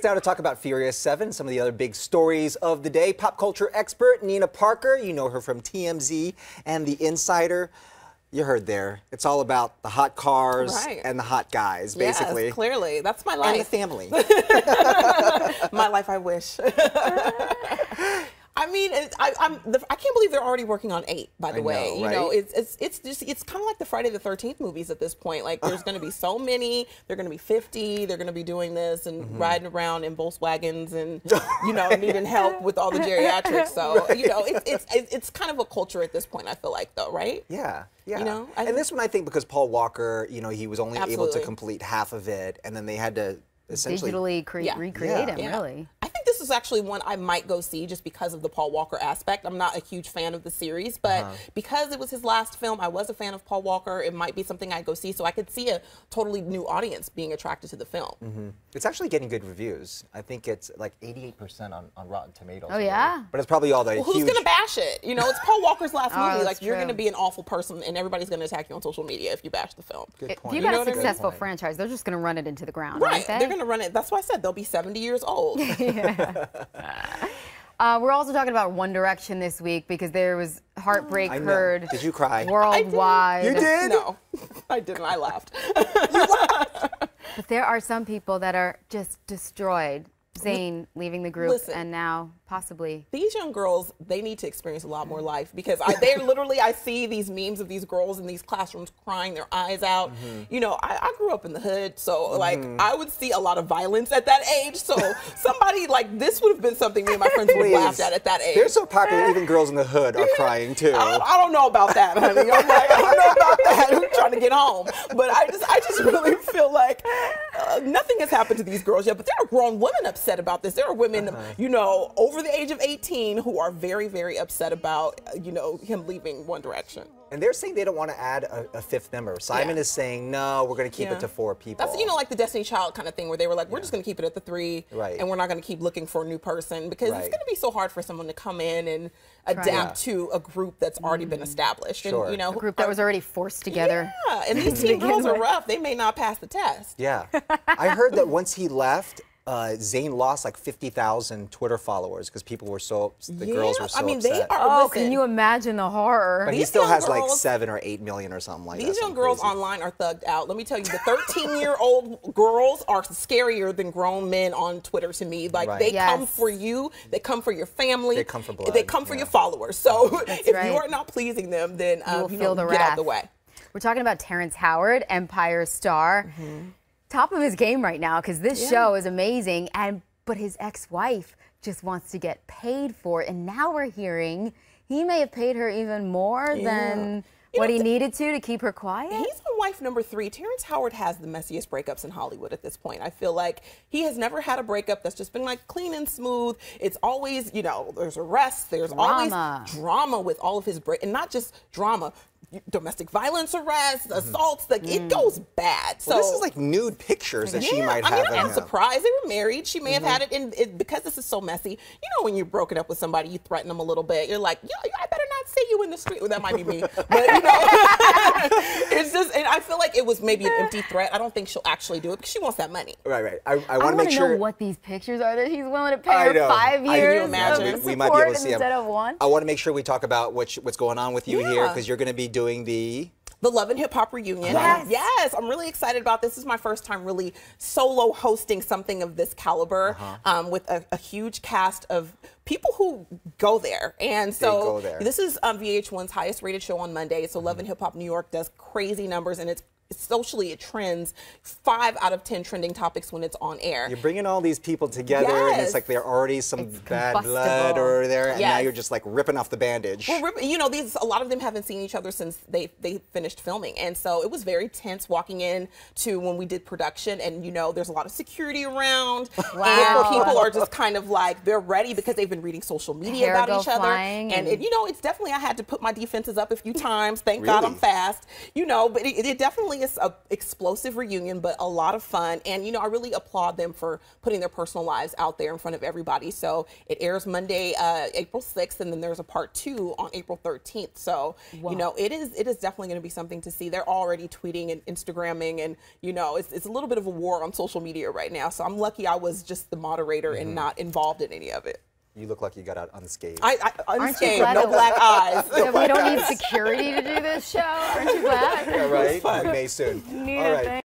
now to talk about Furious 7, some of the other big stories of the day. Pop culture expert Nina Parker, you know her from TMZ and The Insider. You heard there. It's all about the hot cars and the hot guys, basically. Yes, clearly. That's my life. And the family. My life, I wish. I mean, I can't believe they're already working on 8. By the way, right? You know, it's kind of like the Friday the 13th movies at this point. Like, there's going to be so many. They're going to be 50. They're going to be doing this and riding around in Volkswagens and you know needing help with all the geriatrics. So you know, it's kind of a culture at this point. I feel like though, right? Yeah. Yeah. You know, and this one I think because Paul Walker, you know, he was only able to complete half of it, and then they had to essentially digitally recreate him. Really. I think this is actually one I might go see just because of the Paul Walker aspect. I'm not a huge fan of the series, but because it was his last film, I was a fan of Paul Walker. It might be something I'd go see, so I could see a totally new audience being attracted to the film. It's actually getting good reviews. I think it's like 88% on Rotten Tomatoes. Oh, yeah? But it's probably all the Who's going to bash it? You know, it's Paul Walker's last movie. Like, you're true. going to be an awful person, and everybody's going to attack you on social media if you bash the film. Good point. If you got a successful franchise, they're just going to run it into the ground, Right. aren't they? They're going to run it. That's why I said they'll be 70 years old. We're also talking about One Direction this week because there was heartbreak heard. Did you cry? Worldwide. You did? No, I didn't. I laughed. But there are some people that are just destroyed. Zayn leaving the group and now possibly. These young girls, they need to experience a lot more life because they're literally, I see these memes of these girls in these classrooms crying their eyes out. You know, I grew up in the hood, so like I would see a lot of violence at that age. So somebody like this would have been something me and my friends would have laughed at that age. They're so popular, even girls in the hood are crying too. I don't know about that, honey. I'm like, I don't know about that. I'm trying to get home. But I just really feel like nothing has happened to these girls yet. But there are grown women upset about this. There are women, you know, over the age of 18 who are very, very upset about, you know, him leaving One Direction. And they're saying they don't want to add a fifth member. Simon is saying, no, we're going to keep it to 4 people. That's, you know, like the Destiny Child kind of thing where they were like, we're just going to keep it at the 3 and we're not going to keep looking for a new person because it's going to be so hard for someone to come in and adapt to a group that's already been established. And, you know, a group that was already forced together. Yeah, and these teen girls are rough. They may not pass the test. Yeah. I heard that once he left, Zayn lost like 50,000 Twitter followers because people were so, the girls were so upset. They are, can you imagine the horror? But he still has like 7 or 8 million or something like that. These young girls online are thugged out. Let me tell you, the 13-year-old girls are scarier than grown men on Twitter to me. Like, they come for you. They come for your family. They come for blood. They come for your followers. So if you are not pleasing them, then you will feel the get wrath. out the way. We're talking about Terrence Howard, Empire star. Top of his game right now because this show is amazing, but his ex-wife just wants to get paid for it, and now we're hearing he may have paid her even more than what he needed to keep her quiet. He's on wife number 3. Terrence Howard has the messiest breakups in Hollywood at this point. I feel like he has never had a breakup that's just been like clean and smooth. It's always, you know, there's arrests, there's always drama with all of his and not just drama. Domestic violence arrests, assaults, like it goes bad. So well, this is like nude pictures that she might have. I mean, I'm surprised they were married. She may have had it in because this is so messy. You know, when you're broken up with somebody, you threaten them a little bit. You're like, yo, I better not see you in the street. Well, that might be me, but you know, it's just. And I feel like it was maybe an empty threat. I don't think she'll actually do it because she wants that money. Right. I want to make sure. Know what these pictures are that he's willing to pay her 5 years. We might be able to see instead of 1. I want to make sure we talk about what's going on with you here because you're going to be doing the Love and Hip Hop reunion. Yes, I'm really excited about this. This is my first time really solo hosting something of this caliber with a huge cast of people who go there. And so this is VH1's highest rated show on Monday. So Love and Hip Hop New York does crazy numbers, and it's socially it trends 5 out of 10 trending topics when it's on air. You're bringing all these people together and it's like there already some bad blood over there and now you're just like ripping off the bandage. Well, you know, a lot of them haven't seen each other since they finished filming, and so it was very tense walking in to when we did production, and you know there's a lot of security around and people are just kind of like they're ready because they've been reading social media about each other, and you know it's definitely I had to put my defenses up a few times. Thank God I'm fast, you know, but it definitely it's a explosive reunion, but a lot of fun. And, you know, I really applaud them for putting their personal lives out there in front of everybody. So it airs Monday, April 6th, and then there's a part 2 on April 13th. So, you know, it is definitely going to be something to see. They're already tweeting and Instagramming, and, you know, it's a little bit of a war on social media right now. So I'm lucky I was just the moderator and not involved in any of it. You look like you got out unscathed. Unscathed, no black eyes. We don't need security to do this show. Aren't you glad? Yeah, right? We may soon. Nina, all right.